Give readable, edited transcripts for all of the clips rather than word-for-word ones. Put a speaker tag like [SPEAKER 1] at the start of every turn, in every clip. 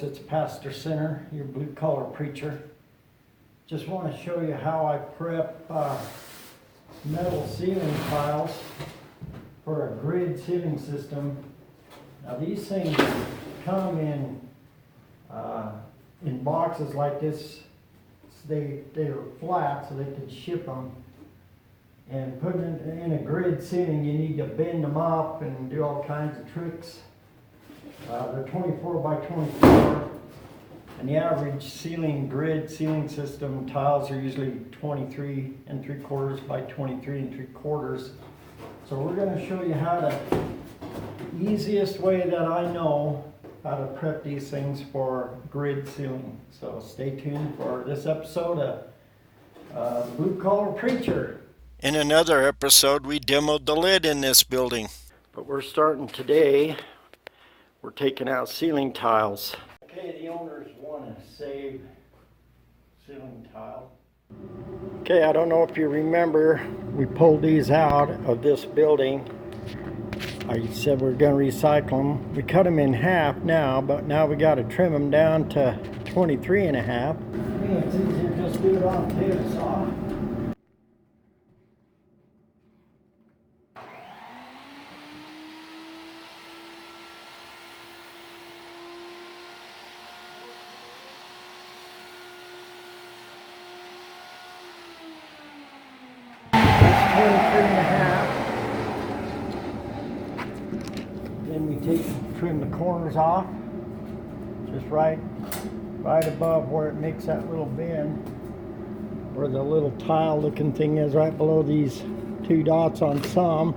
[SPEAKER 1] folks, it's Pastor Center, your blue collar preacher. Just want to show you how I prep metal ceiling tiles for a grid ceiling system. Now these things come in boxes like this. They're flat so they can ship them. And putting it in a grid ceiling, you need to bend them up and do all kinds of tricks. They're 24 by 24, and the average grid ceiling system tiles are usually 23 3/4 by 23 3/4. So we're going to show you how the easiest way that I know how to prep these things for grid ceiling. So stay tuned for this episode of Blue Collar Preacher.
[SPEAKER 2] In another episode, we demoed the lid in this building.
[SPEAKER 1] But we're starting today. We're taking out ceiling tiles. Okay, the owners want to save ceiling tile. Okay, I don't know if you remember, we pulled these out of this building. I said we're going to recycle them. We cut them in half now, but now we got to trim them down to 23 and a half. It's easier to just do it on a table saw. Then we trim the corners off, just right above where it makes that little bend, where the little tile looking thing is, right below these two dots on some.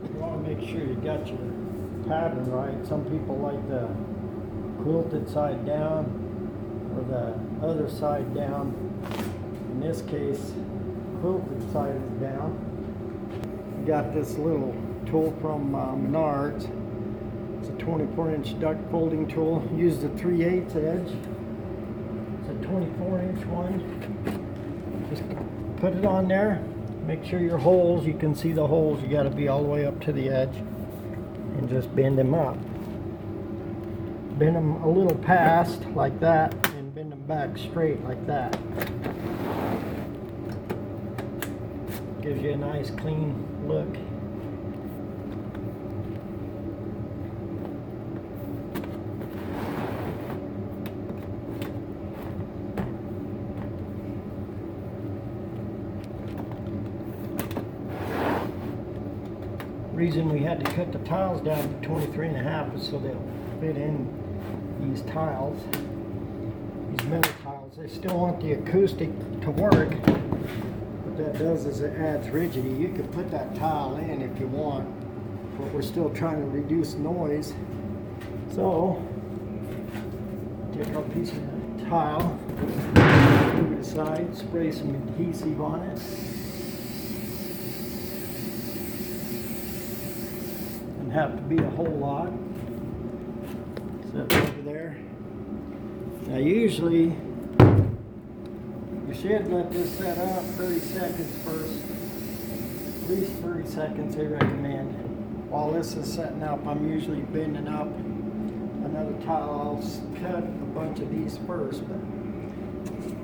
[SPEAKER 1] You want to make sure you got your pattern right. Some people like the quilted side down or the other side down. In this case, quilted side is down. We got this little tool from Menards. It's a 24-inch duct folding tool. Use the 3/8 edge. It's a 24-inch one. Just put it on there. Make sure your holes, you can see the holes, you got to be all the way up to the edge. And just bend them up. Bend them a little past like that, and bend them back straight like that. Gives you a nice clean look. The reason we had to cut the tiles down to 23 and a half is so they'll fit in these tiles, these metal tiles. They still want the acoustic to work. What that does is it adds rigidity. You can put that tile in if you want, but we're still trying to reduce noise. So take our piece of tile, move it aside, spray some adhesive on it. Have to be a whole lot. Set over there. Now usually you should let this set up 30 seconds first. At least 30 seconds they recommend. While this is setting up, I'm usually bending up another tile. I'll cut a bunch of these first, but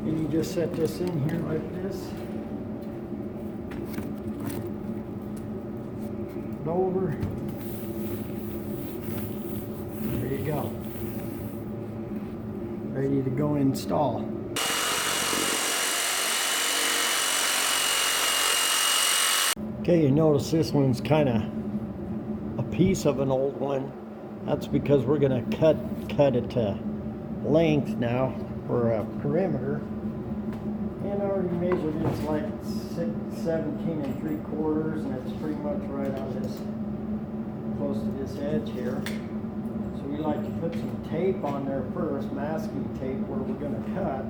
[SPEAKER 1] then you just set this in here like this. Over. There you go. Ready to go install. Okay, you notice this one's kind of a piece of an old one. That's because we're going to cut it to length now for a perimeter. And I already measured it's like 17 3/4, and it's pretty much right on this, close to this edge here. So we like to put some tape on there first, masking tape, where we're going to cut.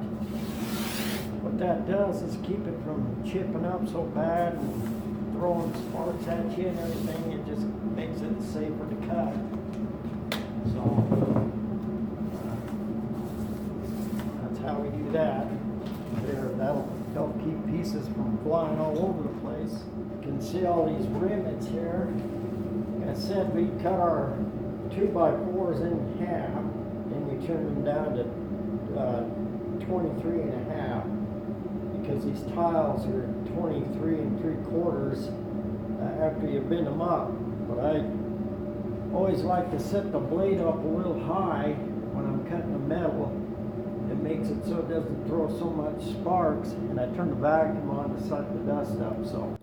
[SPEAKER 1] What that does is keep it from chipping up so bad and throwing sparks at you and everything. It just makes it safer to cut. So that's how we do that. There, that'll help keep pieces from flying all over the place. You can see all these rivets here. Like I said, we cut our 2x4s in half, and we turned them down to 23 and a half, because these tiles are 23 3/4 after you bend them up. But I always like to set the blade up a little high when I'm cutting the metal. It makes it so it doesn't throw so much sparks, and I turn the vacuum on to suck the dust up. So.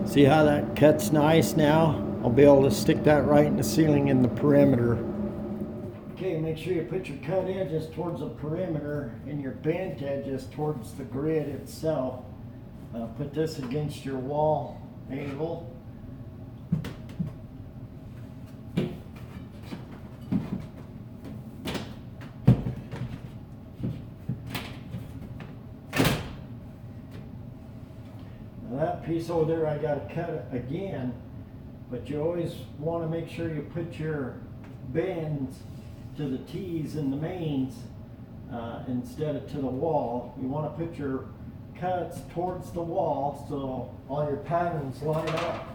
[SPEAKER 1] See how that cuts nice now? I'll be able to stick that right in the ceiling in the perimeter. Okay, make sure you put your cut edges towards the perimeter and your bent edges towards the grid itself. Put this against your wall angle. That piece over there I got to cut it again, but you always want to make sure you put your bends to the T's and the mains instead of to the wall. You want to put your cuts towards the wall so all your patterns line up.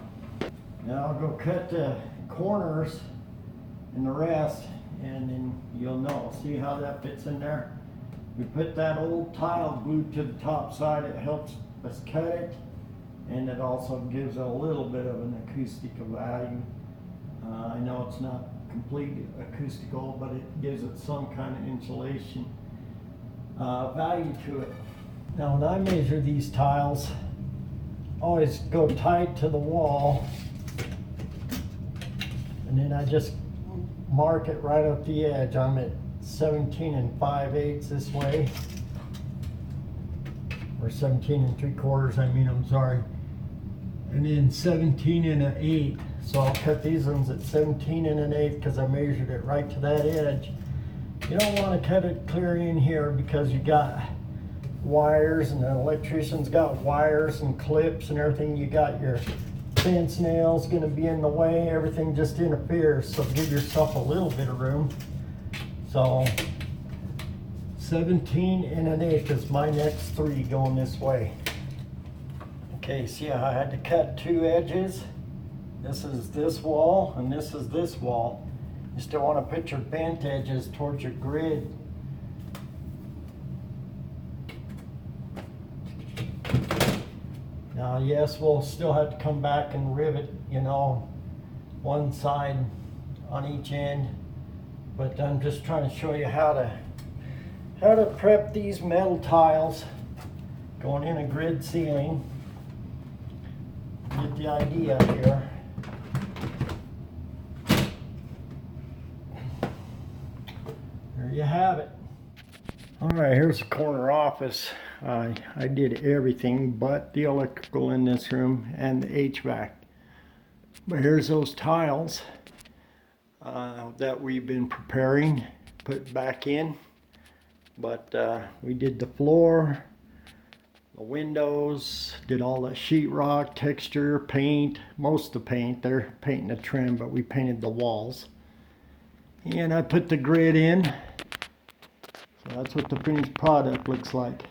[SPEAKER 1] Now I'll go cut the corners and the rest, and then you'll know. See how that fits in there? We put that old tile glued to the top side. It helps us cut it. And it also gives a little bit of an acoustic value. I know it's not completely acoustical, but it gives it some kind of insulation value to it. Now when I measure these tiles, I always go tight to the wall, and then I just mark it right up the edge. I'm at 17 5/8 this way, or 17 3/4, I'm sorry. And then 17 1/8. So I'll cut these ones at 17 1/8 because I measured it right to that edge. You don't want to cut it clear in here because you got wires, and the electrician's got wires and clips and everything. You got your fence nails going to be in the way. Everything just interferes. So give yourself a little bit of room. So 17 1/8 is my next three going this way. Okay, see how I had to cut two edges? This is this wall and this is this wall. You still want to put your bent edges towards your grid. Now yes, we'll still have to come back and rivet, one side on each end, but I'm just trying to show you how to prep these metal tiles going in a grid ceiling. Get the idea here. There you have it. All right, here's the corner office. I did everything but the electrical in this room and the HVAC. But here's those tiles that we've been preparing, put back in. But we did the floor, the windows, did all the sheetrock, texture, paint, most of the paint. They're painting the trim, but we painted the walls. And I put the grid in. So that's what the finished product looks like.